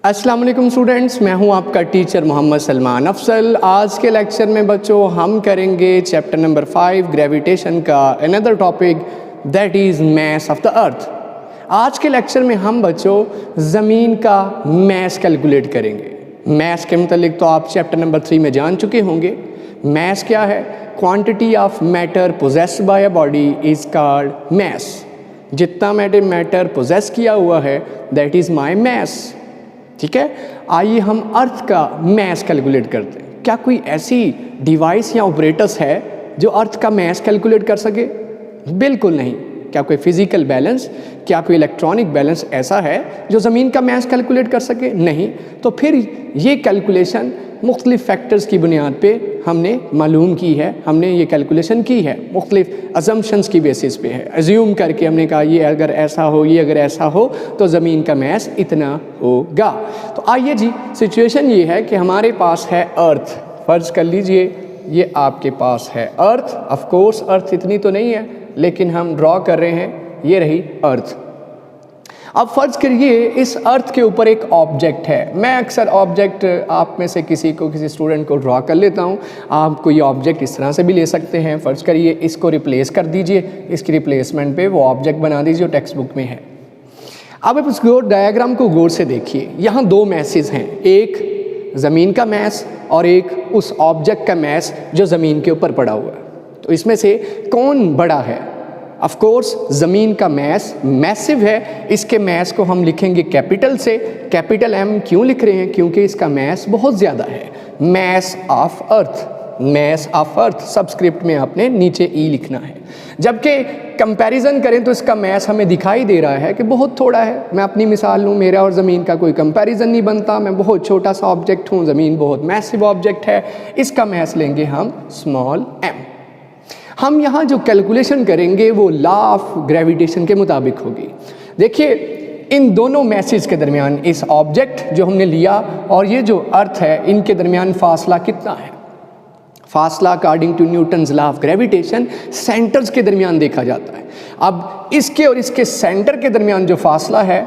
अस्सलाम वालेकुम स्टूडेंट्स, मैं हूं आपका टीचर मोहम्मद सलमान अफसल। आज के लेक्चर में बच्चों हम करेंगे चैप्टर नंबर 5 ग्रेविटेशन का another topic that is mass of the earth. आज के लेक्चर में हम बच्चों ज़मीन का मैस कैलकुलेट करेंगे। मैस के मतलब तो आप चैप्टर नंबर 3 में जान चुके होंगे। मैस क्या है? Quantity of matter possessed by a body is called mass. जितना मैटर पोजेस किया हुआ है दैट इज़ माई मैस। ठीक है, आइए हम अर्थ का मैस कैलकुलेट करते हैं। क्या कोई ऐसी डिवाइस या ऑपरेटर्स है जो अर्थ का मैस कैलकुलेट कर सके? बिल्कुल नहीं। क्या कोई फिजिकल बैलेंस, क्या कोई इलेक्ट्रॉनिक बैलेंस ऐसा है जो ज़मीन का मैस कैलकुलेट कर सके? नहीं। तो फिर ये कैलकुलेशन मुख्तलिफ़ फैक्टर्स की बुनियाद पे हमने मालूम की है, हमने ये कैलकुलेशन की है, मुख्तलिफ़ अजम्पशंस की बेसिस पे है। एज्यूम करके हमने कहा ये अगर ऐसा हो, ये अगर ऐसा हो तो ज़मीन का मैस इतना होगा। तो आइए जी, सिचुएशन ये है कि हमारे पास है अर्थ। फ़र्ज़ कर लीजिए ये आपके पास है अर्थ। ऑफ कोर्स अर्थ इतनी तो नहीं है, लेकिन हम ड्रॉ कर रहे हैं, ये रही अर्थ। अब फ़र्ज़ करिए इस अर्थ के ऊपर एक ऑब्जेक्ट है। मैं अक्सर ऑब्जेक्ट आप में से किसी स्टूडेंट को ड्रॉ कर लेता हूँ। आप कोई ऑब्जेक्ट इस तरह से भी ले सकते हैं। फ़र्ज़ करिए इसको रिप्लेस कर दीजिए, इसकी रिप्लेसमेंट पे वो ऑब्जेक्ट बना दीजिए जो टेक्स्ट बुक में है। अब आप इस डायग्राम को गौर से देखिए। यहाँ दो मैसेज हैं, एक ज़मीन का मैस और एक उस ऑब्जेक्ट का मैस जो ज़मीन के ऊपर पड़ा हुआ है। तो इसमें से कौन बड़ा है? ऑफ कोर्स ज़मीन का मैस मैसिव है। इसके मैस को हम लिखेंगे कैपिटल से। कैपिटल M क्यों लिख रहे हैं? क्योंकि इसका मैस बहुत ज़्यादा है। Mess of earth, mess of earth subscript में आपने नीचे E लिखना है। जबकि कंपैरिजन करें तो इसका मैस हमें दिखाई दे रहा है कि बहुत थोड़ा है। मैं अपनी मिसाल लूँ, मेरा और ज़मीन का कोई कंपैरिजन नहीं बनता। मैं बहुत छोटा सा ऑब्जेक्ट हूँ, ज़मीन बहुत मैसिव ऑब्जेक्ट है। इसका मैस लेंगे हम स्मॉल m। हम यहाँ जो कैलकुलेशन करेंगे वो लॉ ऑफ ग्रेविटेशन के मुताबिक होगी। देखिए इन दोनों मैसेज के दरमियान, इस ऑब्जेक्ट जो हमने लिया और ये जो अर्थ है, इनके दरमियान फासला कितना है? फासला according to Newton's law of gravitation centres के दरमियान देखा जाता है। अब इसके और इसके सेंटर के दरमियान जो फासला है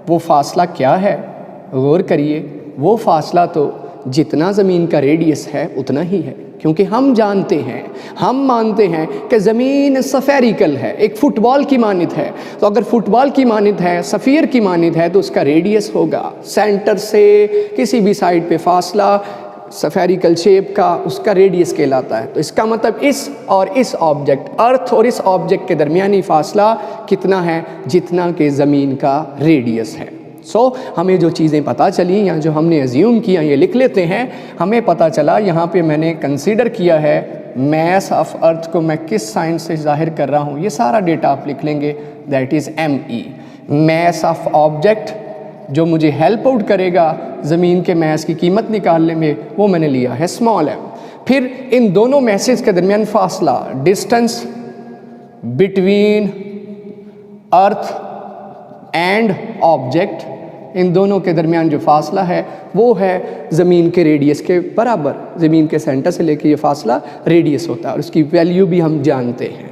वो फासला क्या है? गौर करिए, वो फासला तो जितना ज़मीन का रेडियस है उतना ही है। क्योंकि हम जानते हैं, हम मानते हैं कि ज़मीन स्फेरिकल है, एक फुटबॉल की मानित है। तो अगर फुटबॉल की मानित है, सफ़ीर की मानित है, तो उसका रेडियस होगा सेंटर से किसी भी साइड पे फासला स्फेरिकल शेप का, उसका रेडियस कहलाता है। तो इसका मतलब इस और इस ऑब्जेक्ट, अर्थ और इस ऑब्जेक्ट के दरमियानी फासला कितना है? जितना कि ज़मीन का रेडियस है। हमें जो चीज़ें पता चली या जो हमने एज्यूम किया ये लिख लेते हैं। हमें पता चला यहाँ पे मैंने कंसीडर किया है मैस ऑफ अर्थ को मैं किस साइन से जाहिर कर रहा हूँ, ये सारा डेटा आप लिख लेंगे, that is ME। Mass of object जो मुझे हेल्प आउट करेगा ज़मीन के मैस की कीमत निकालने में, वो मैंने लिया है स्मॉल m। फिर इन दोनों मैसेज के दरमियान फासला, distance between earth and object, इन दोनों के दरमियान जो फासला है वो है ज़मीन के रेडियस के बराबर। ज़मीन के सेंटर से लेके ये फासला रेडियस होता है और उसकी वैल्यू भी हम जानते हैं।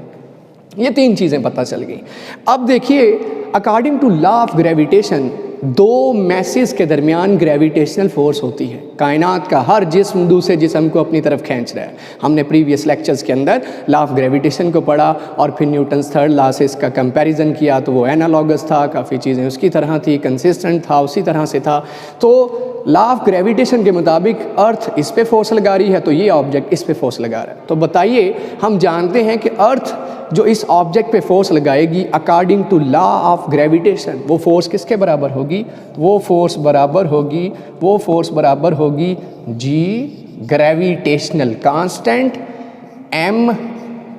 ये तीन चीज़ें पता चल गई। अब देखिए according to law of gravitation दो मैसेज के दरमियान ग्रेविटेशनल फोर्स होती है। कायनात का हर जिस्म दूसरे जिस्म को अपनी तरफ खींच रहा है। हमने प्रीवियस लेक्चर्स के अंदर लॉ ऑफ ग्रेविटेशन को पढ़ा और फिर न्यूटन्स थर्ड लॉ से इसका कंपैरिजन किया तो वो एनालॉगस था, काफ़ी चीज़ें उसकी तरह थी, कंसिस्टेंट था, उसी तरह से था। तो लॉ ऑफ ग्रेविटेशन के मुताबिक अर्थ इस पे फोर्स लगा रही है तो ये ऑब्जेक्ट इस पे फोर्स लगा रहा है। तो बताइए, हम जानते हैं कि अर्थ जो इस ऑब्जेक्ट पे फोर्स लगाएगी according to law of gravitation, वो फोर्स किसके बराबर होगी? वो फोर्स बराबर होगी G gravitational constant M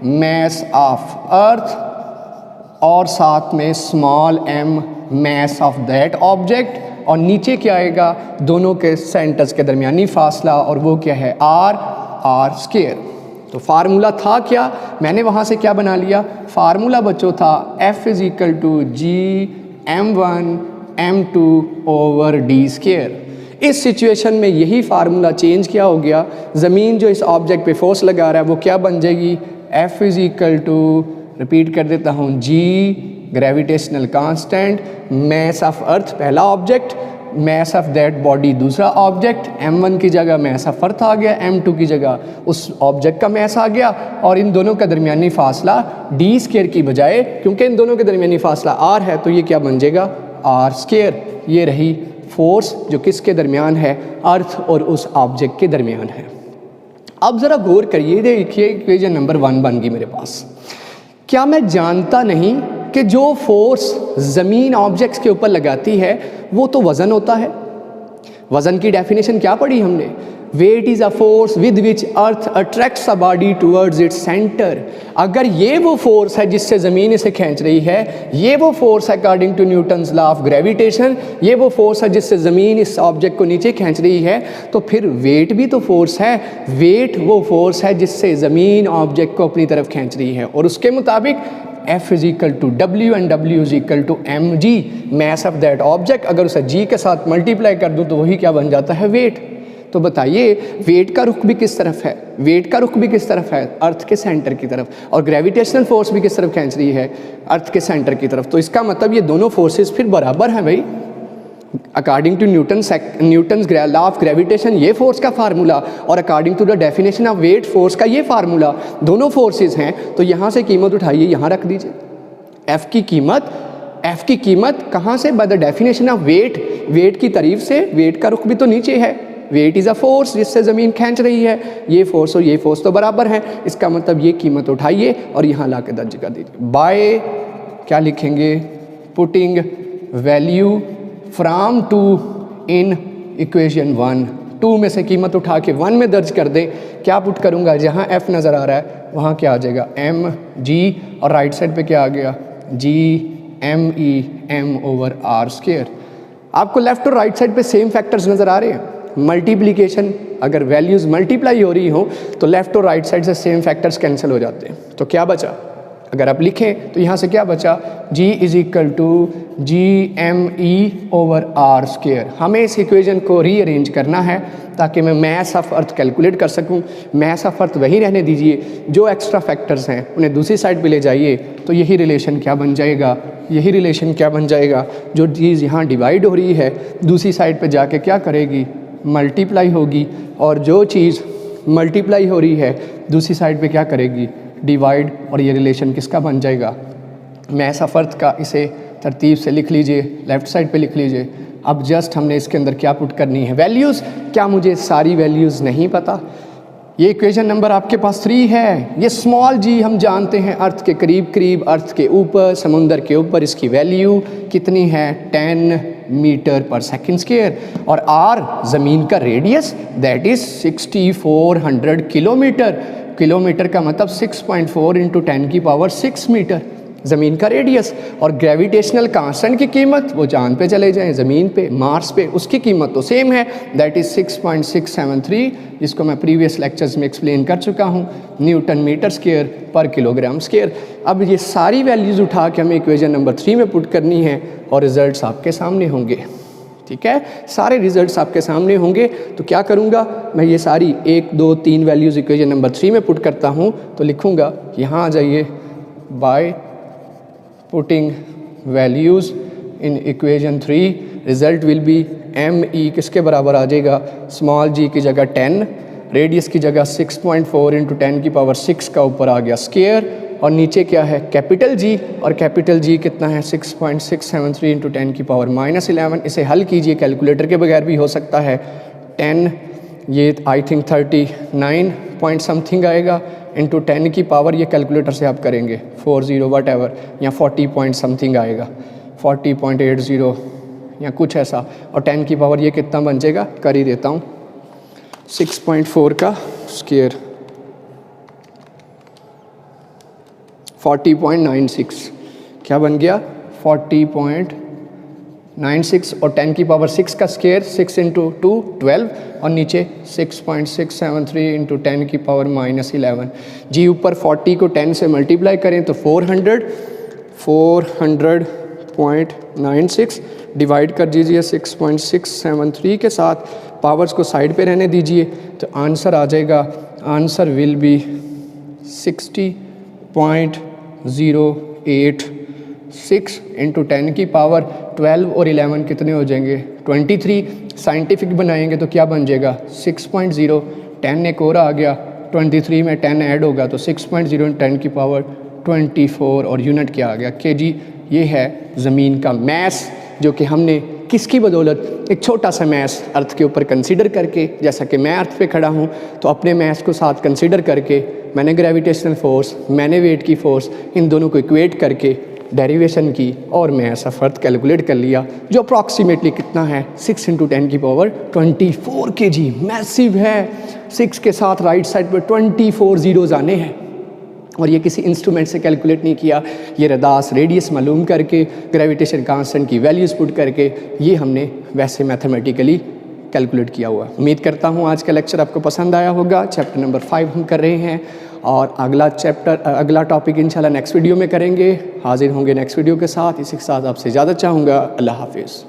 mass of earth और साथ में small m mass of that object, और नीचे क्या आएगा? दोनों के सेंटर्स के दरमियानी फासला, और वो क्या है? R square. तो फार्मूला था क्या? मैंने वहाँ से क्या बना लिया? फार्मूला बच्चों था F is equal to G M1 M2 over D square. इस सिचुएशन में यही फार्मूला चेंज क्या हो गया? ज़मीन जो इस ऑब्जेक्ट पे फोर्स लगा रहा है वो क्या बन जाएगी? F is equal to, repeat कर देता हूँ, G gravitational constant mass of earth पहला object mass of that body दूसरा ऑब्जेक्ट, m1 की जगह mass of अर्थ आ गया, m2 की जगह उस ऑब्जेक्ट का mass आ गया, और इन दोनों का दरमियानी फासला d स्क्वायर की बजाय, क्योंकि इन दोनों के दरमियानी फासला r है, तो ये क्या बन जाएगा r स्क्वायर। ये रही फोर्स जो किसके दरमियान है, अर्थ और उस ऑब्जेक्ट के दरमियान है। अब ज़रा गौर करिए, देखिए इक्वेशन नंबर 1 बन गई मेरे पास। क्या मैं जानता नहीं कि जो फोर्स ज़मीन ऑब्जेक्ट्स के ऊपर लगाती है वो तो वज़न होता है। वज़न की डेफिनेशन क्या पढ़ी हमने, weight is a force with which earth attracts a body towards its centre. अगर ये वो फोर्स है जिससे ज़मीन इसे खींच रही है, ये वो फोर्स है according to Newton's law of gravitation, ये वो फोर्स है जिससे ज़मीन इस ऑब्जेक्ट को नीचे खींच रही है, तो फिर वेट भी तो फोर्स है। वेट वो फोर्स है जिससे ज़मीन ऑब्जेक्ट को अपनी तरफ खींच रही है, और उसके मुताबिक F is equal to W and W is equal to mg, mass of that object. अगर उसे g के साथ मल्टीप्लाई कर दूं तो वही क्या बन जाता है, वेट। तो बताइए वेट का रुख भी किस तरफ है, वेट का रुख भी किस तरफ है, अर्थ के सेंटर की तरफ, और ग्रेविटेशनल फोर्स भी किस तरफ खींच रही है, अर्थ के सेंटर की तरफ। तो इसका मतलब ये दोनों फोर्सेस फिर बराबर हैं भाई। According to Newton's law of gravitation ये फोर्स का फार्मूला, और according to the definition of weight force का ये फार्मूला, दोनों फोर्सेस हैं। तो यहाँ से कीमत उठाइए, यहाँ रख दीजिए। F की कीमत कहाँ से, by the definition of weight, weight की तारीफ से। वेट का रुख भी तो नीचे है, वेट इज़ अ फोर्स जिससे ज़मीन खींच रही है, ये फोर्स और ये फोर्स तो बराबर हैं। इसका मतलब ये कीमत उठाइए और यहाँ ला के दर्ज कर दीजिए। बाय क्या लिखेंगे, putting value from 2 in equation 1। 2 में से कीमत उठा के 1 में दर्ज कर दें। क्या पुट करूँगा, जहाँ F नज़र आ रहा है वहाँ क्या आ जाएगा, mg, और राइट साइड पे क्या आ गया, g me m over r square. आपको लेफ्ट और राइट साइड पे सेम फैक्टर्स नज़र आ रहे हैं। मल्टीप्लिकेशन, अगर वैल्यूज़ मल्टीप्लाई हो रही हो तो लेफ्ट और राइट साइड से सेम फैक्टर्स कैंसिल हो जाते हैं। तो क्या बचा, अगर आप लिखें तो यहाँ से क्या बचा, g is equal to G M E over R square. हमें इस इक्वेशन को रीअरेंज करना है ताकि मैं मैस ऑफ अर्थ कैलकुलेट कर सकूं। मैस ऑफ अर्थ वही रहने दीजिए, जो एक्स्ट्रा फैक्टर्स हैं उन्हें दूसरी साइड पे ले जाइए, तो यही रिलेशन क्या बन जाएगा, यही रिलेशन क्या बन जाएगा, जो चीज़ यहाँ डिवाइड हो रही है दूसरी साइड पे जाके क्या करेगी, मल्टीप्लाई होगी, और जो चीज़ मल्टीप्लाई हो रही है दूसरी साइड पे क्या करेगी, डिवाइड। और ये रिलेशन किसका बन जाएगा, मैस ऑफ अर्थ का। इसे तरतीब से लिख लीजिए, लेफ़्ट साइड पे लिख लीजिए। अब जस्ट हमने इसके अंदर क्या पुट करनी है, वैल्यूज़। क्या मुझे सारी वैल्यूज़ नहीं पता? ये इक्वेशन नंबर आपके पास 3 है। ये स्मॉल जी हम जानते हैं अर्थ के करीब करीब, अर्थ के ऊपर, समुंदर के ऊपर इसकी वैल्यू कितनी है, 10 मीटर पर सेकंड स्क्वायर। और आर ज़मीन का radius, that is 6400 kilometre. Kilometre का मतलब 6.4 इंटू 10 की पावर 6 मीटर ज़मीन का रेडियस। और ग्रेविटेशनल कांस्टेंट की कीमत, वो चांद पे चले जाएं, ज़मीन पे, मार्स पे, उसकी कीमत तो सेम है, दैट इज़ 6.673, जिसको मैं प्रीवियस लेक्चर्स में एक्सप्लेन कर चुका हूँ, न्यूटन मीटर स्क्वायर पर किलोग्राम स्क्वायर। अब ये सारी वैल्यूज़ उठा के हमें इक्वेशन नंबर 3 में पुट करनी है और रिजल्ट्स आपके सामने होंगे। ठीक है, सारे रिजल्ट्स आपके सामने होंगे। तो क्या करूँगा मैं, ये सारी 1 2 3 वैल्यूज़ इक्वेशन नंबर 3 में पुट करता हूँ। तो लिखूँगा, यहाँ आ जाइए, by putting values in equation 3 result will be M E किसके बराबर आ जाएगा, स्मॉल जी की जगह 10, रेडियस की जगह 6.4 इंटू 10 की पावर 6 का ऊपर आ गया स्क्वायर, और नीचे क्या है कैपिटल जी, और कैपिटल जी कितना है 6.673 इंटू 10 की पावर -11। इसे हल कीजिए, कैलकुलेटर के बगैर भी हो सकता है। 10 ये आई थिंक 39 पॉइंट समथिंग आएगा, इंटू 10 की पावर, ये कैलकुलेटर से आप करेंगे 40 वट एवर, या 40 पॉइंट समथिंग आएगा, 40.80 या कुछ ऐसा, और 10 की पावर ये कितना बन जाएगा, कर ही देता हूँ, 6.4 का स्क्वायर 40.96, क्या बन गया 40.96, और 10 की पावर 6 का स्क्वायर 6 इंटू 2 12, और नीचे 6.673 इंटू 10 की पावर -11। जी ऊपर 40 को 10 से मल्टीप्लाई करें तो 400.96 डिवाइड कर दीजिए 6.673 के साथ, पावर्स को साइड पे रहने दीजिए, तो आंसर आ जाएगा, आंसर विल बी 60.086 इंटू 10 की पावर 12 और 11 कितने हो जाएंगे 23, साइंटिफिक बनाएंगे तो क्या बन जाएगा 6.0, 10 एक और आ गया, 23 में 10 ऐड होगा तो 6.0 × 10 की पावर 24 और यूनिट क्या आ गया केजी। ये है ज़मीन का मैस जो कि हमने किसकी बदौलत एक छोटा सा मैस अर्थ के ऊपर कंसीडर करके, जैसा कि मैं अर्थ पे खड़ा हूँ तो अपने मैस को साथ कंसीडर करके मैंने ग्रेविटेशनल फोर्स, मैंने वेट की फोर्स, इन दोनों को इक्वेट करके डेरिवेशन की और मैस ऑफ अर्थ कैलकुलेट कर लिया जो अप्रॉक्सीमेटली कितना है 6 × 10 की पावर 24 केजी। मैसिव है। 6 के साथ राइट साइड पर 24 ज़ीरोज़ आने हैं और ये किसी इंस्ट्रूमेंट से कैलकुलेट नहीं किया, ये रदास रेडियस मालूम करके ग्रेविटेशन कांस्टेंट की वैल्यूज़ पुट करके ये हमने वैसे मैथमेटिकली कैलकुलेट किया हुआ। उम्मीद करता हूँ आज का लेक्चर आपको पसंद आया होगा। चैप्टर नंबर 5 हम कर रहे हैं और अगला टॉपिक इंशाल्लाह नेक्स्ट वीडियो में करेंगे। हाजिर होंगे नेक्स्ट वीडियो के साथ। इसी के साथ आपसे इजाज़त चाहूँगा। अल्लाह हाफिज़।